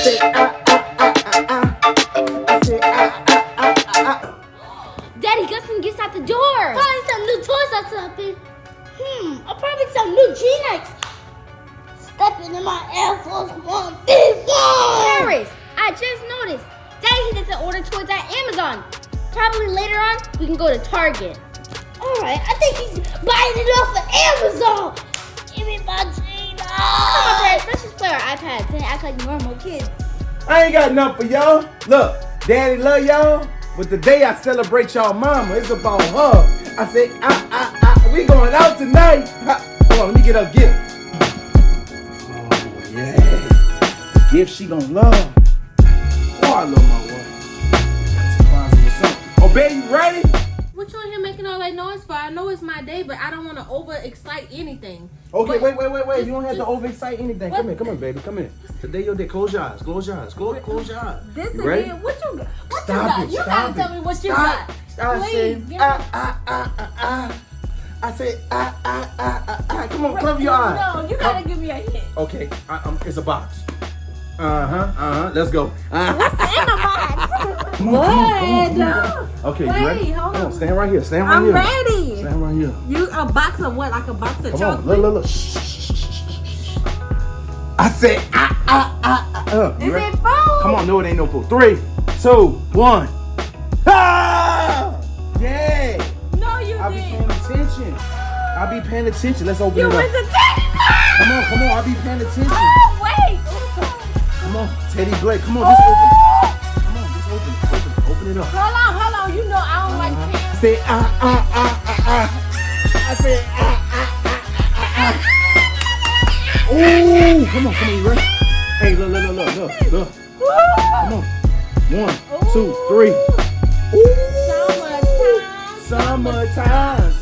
say I say Daddy got some gifts at the door. Probably some new toys or something. Or probably some new G-Nikes. Stepping in my Air Force One. Paris, I just noticed. Daddy he doesn't order toys at Amazon. Probably later on, we can go to Target. Alright, I think he's buying it off of Amazon. Give me my G-Nikes. Come on, Paris, let's just play our iPads and act like normal kids. I ain't got nothing for y'all. Look, Daddy love y'all, but today I celebrate y'all mama. It's about her. I say, we going out tonight. Hold on, let me get her gift. Oh, yeah. The gift she gonna love. Oh, I love my wife. Surprise her with something. Oh, baby, you ready? What you in here making all that noise for? I know it's my day, but I don't want to overexcite anything. Okay, But wait. You don't have to overexcite anything. Come here, baby. Come here. Today your day. Close your eyes. Close your eyes. Close your eyes. This You ready? again, what you got? What Stop you got? it, You stop gotta it. tell me what you Stop. got. Stop Please, saying, give me- I say, Come on, cover your eyes. No, you gotta give me a hint. Okay, it's a box. Let's go. What's in the box? What? Okay, you Wait, ready? hold Come on. on, stand right here. Stand right I'm here. ready. Stand right here. You a box of what? Like a box of Come chocolate? on, look. Shh. I said, You Is ready? it food? Come on, no, it ain't no food. 3, 2, 1. Ah! Yeah! No, you I'll be didn't. paying attention. Let's open You it went up. to Teddy Blake. Come on, I'll be paying attention. Oh, wait. Come on, Teddy Blake. Come on, just open it. Come on, just open it up. Hold on. You know I don't like tears. Say, I say, Ooh, come on, you ready? Hey, look. Come on. 1, 2, 3. Ooh. Summertime.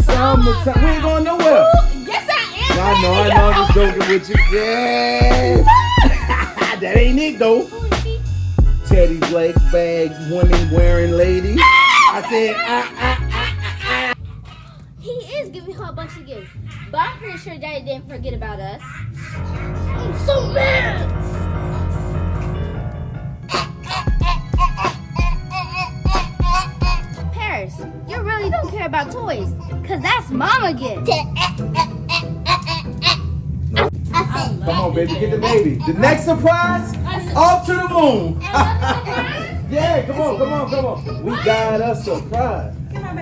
Summertime. We ain't going nowhere. Yes, I am. I know, I'm just joking with you. Yeah. That ain't it though. Teddy Blake bag women wearing lady. I said, He is giving her a bunch of gifts, but I'm pretty sure Daddy didn't forget about us. I'm so mad! Paris, you really don't care about toys, cause that's Mama gift. come on, baby, get the baby. The next surprise, off to the moon. Yeah, come on. We got a surprise. Come on.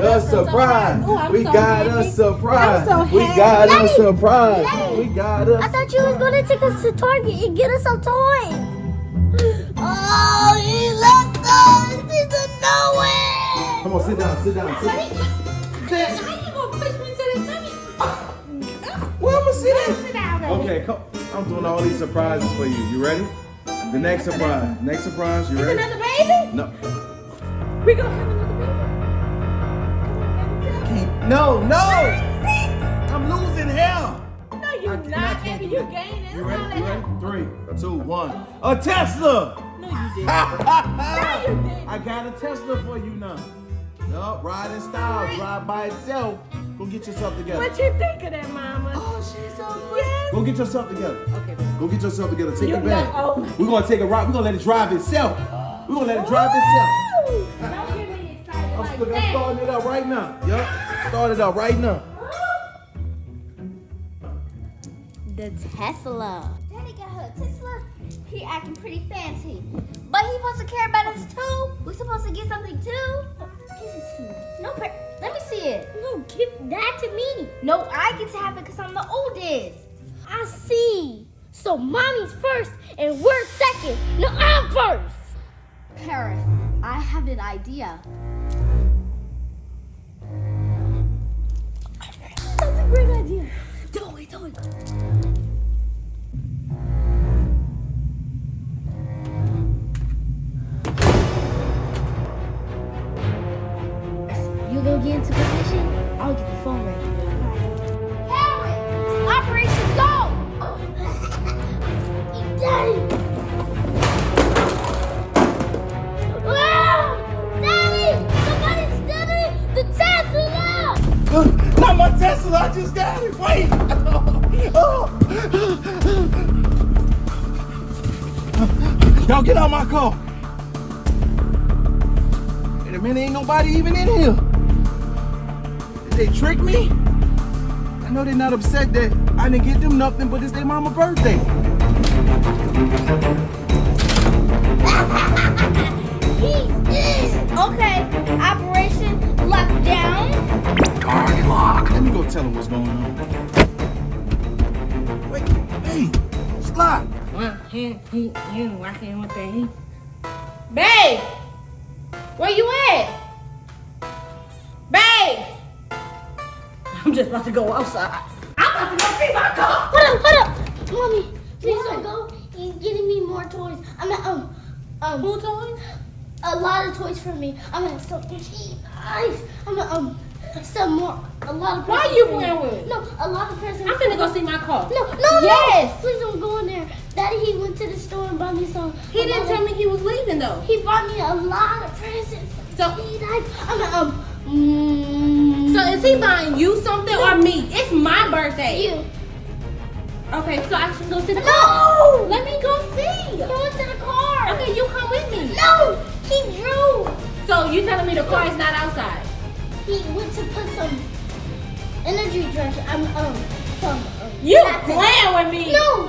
A surprise. We got a surprise. We got a surprise. We got I thought you was gonna take us to Target and get us some toys. Oh, he left us into nowhere. Come on, sit down. How you gonna push me to the tummy? Well, I'm gonna sit down. Sit down, baby. Okay, come. I'm doing all these surprises for you. You ready? The next surprise. You ready? Another baby? No. We gonna have another No. I'm losing hell. baby? No, you're not, baby. You gaining. You ready? 3, 2, 1. A Tesla. No, you didn't. I got a Tesla for you now. Yup, ride in style, drive by itself. Go get yourself together. What you think of that, mama? Oh, she's so pretty. Yes. Go get yourself together. Okay, baby. Go get yourself together. Take You it back. know- oh. We're gonna take a ride. We're gonna let it drive itself. Don't get me excited I'm like still that. starting it up right now. Yup, start it up right now. The Tesla. Daddy got her a Tesla. He acting pretty fancy. But he supposed to care about us too. We supposed to get something too. No, let me see it. No, give that to me. No, I get to have it because I'm the oldest. I see. So mommy's first and we're second. No, I'm first. Paris, I have an idea. That's a great idea. Do it. You go get into position, I'll get the phone ready. Paris, Operation Go! Daddy! Ah! Daddy! Somebody's stealing the Tesla! Not my Tesla, I just got it. Wait. Y'all get out my car. Wait a minute, ain't nobody even in here. Did they trick me? I know they're not upset that I didn't get them nothing, but it's their mama's birthday. Okay, Operation Lockdown. Target locked. Let me go tell them what's going on. Wait, hey, Sly. Well, he walking with that. Babe! Where you at? Babe! I'm just about to go outside. I'm about to go see my car. Hold up. Mommy, please don't go. He's getting me more toys. I'm at, Who toys? a lot of toys for me. I'm gonna sell nice. I'm gonna, some more. A lot of Why presents you for me. playing with? No, a lot of presents. I'm finna go see my car. No. Yes. Please don't go in there. Daddy, he went to the store and bought me some. He didn't tell me he was leaving though. He bought me a lot of presents. So- I'm gonna, So is he buying you something or me? It's my birthday. you. Okay, so I should go see the car. No! Let me go see. He went to the car. Okay, you come with me. No! He drew. So you telling me the car is not outside? He went to put some energy drink. Some. You caffeine. playing with me? No,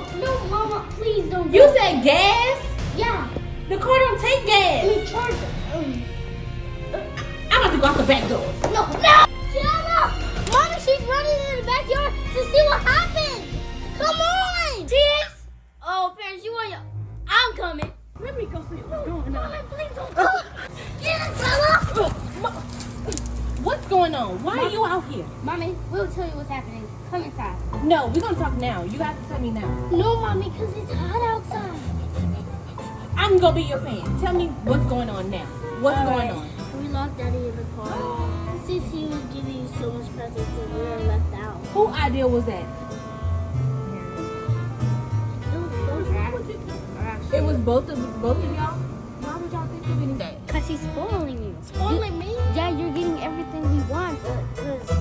Mama, please don't. You go. said gas? Yeah. The car don't take gas. Let me charge it. I'm about to go out the back door. No. Gianna! Mommy, she's running in the backyard to see what happened. Come on. Cheers. Oh, parents, you want your... I'm coming. Let me go see what's going on. Mommy, please don't go. Gianna! What's going on? Why are you out here? Mommy, we'll tell you what's happening. Come inside. No, we're gonna talk now. You have to tell me now. No, Mommy, because it's hot outside. I'm gonna be your fan. Tell me what's going on now. What's going on? We locked Daddy in the car. Since he was giving you so much presents and we were left out. Who idea was that? It was both of y'all? Why would y'all think of any that? Because he's spoiling you. Spoiling me? Yeah, you're getting everything we want, but because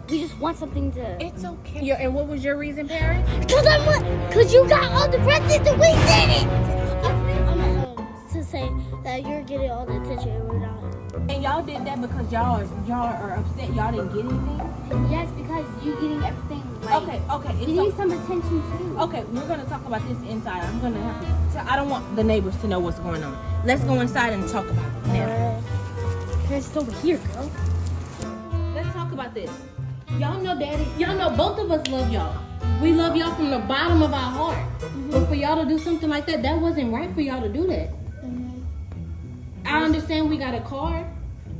we just want something to... It's okay. And what was your reason, Paris? Because you got all the presents and we did it! To say that you're getting all the attention and we're not. And y'all did that because y'all are upset y'all didn't get anything? Yes, because you getting everything right. Okay. You need some attention too. Okay, we're gonna talk about this inside. I'm gonna have to. I don't want the neighbors to know what's going on. Let's go inside and talk about it now. It's over here, girl. Let's talk about this. Y'all know, Daddy. Y'all know both of us love y'all. We love y'all from the bottom of our heart. But for y'all to do something like that, that wasn't right for y'all to do that. I understand we got a car.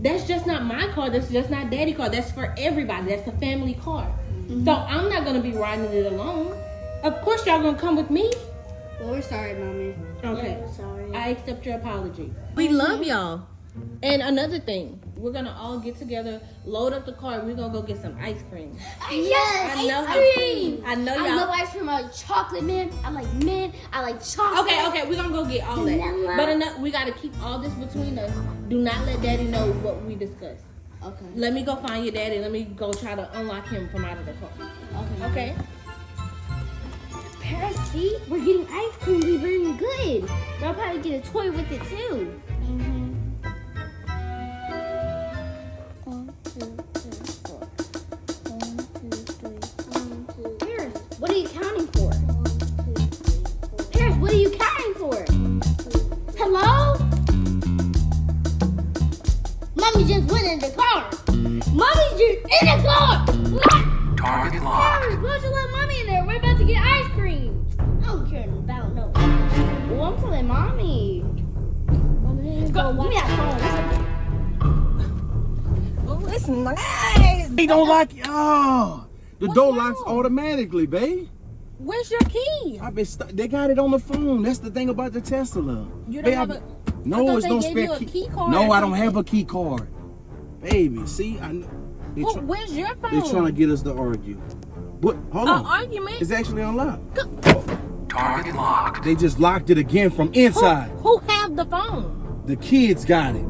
That's just not my car. That's just not Daddy's car. That's for everybody. That's a family car. So I'm not gonna be riding it alone. Of course, y'all gonna come with me. Well, we're sorry, Mommy. Okay. Yeah, we're sorry. I accept your apology. We love y'all. And another thing, we're gonna all get together, load up the car, and we're gonna go get some ice cream. Yes, I know ice how- cream. I know I y'all- love ice cream. I like chocolate mint. I like mint. I like chocolate. Okay, we're gonna go get all that. Vanilla. But we gotta keep all this between us. Do not let Daddy know what we discussed. Okay. Let me go find your daddy. Let me go try to unlock him from out of the car. Okay? Paris, see? We're getting ice cream. We're very good. They'll probably get a toy with it too. Paris, what are you counting for? Paris, what are you counting for? Hello? Mommy just went in the car. Mommy's just in the car. What? Target locked. Paris, why'd you let Mommy in there? We're about to get ice cream. I don't care about no ice cream. Well, I'm telling Mommy. Mommy, go. Give me that phone. Oh, it's nice. They don't lock. Oh, the door locks automatically, babe. Where's your key? I've been. They got it on the phone. That's the thing about the Tesla. You don't Babe, have I- a- I No, thought it's they no gave spare you a key card No, or I don't something. have a key card, baby. See, I know. They Oh, where's your phone? They're trying to get us to argue. What? Hold on. Argument? It's actually unlocked. Target locked. They just locked it again from inside. Who have the phone? The kids got it.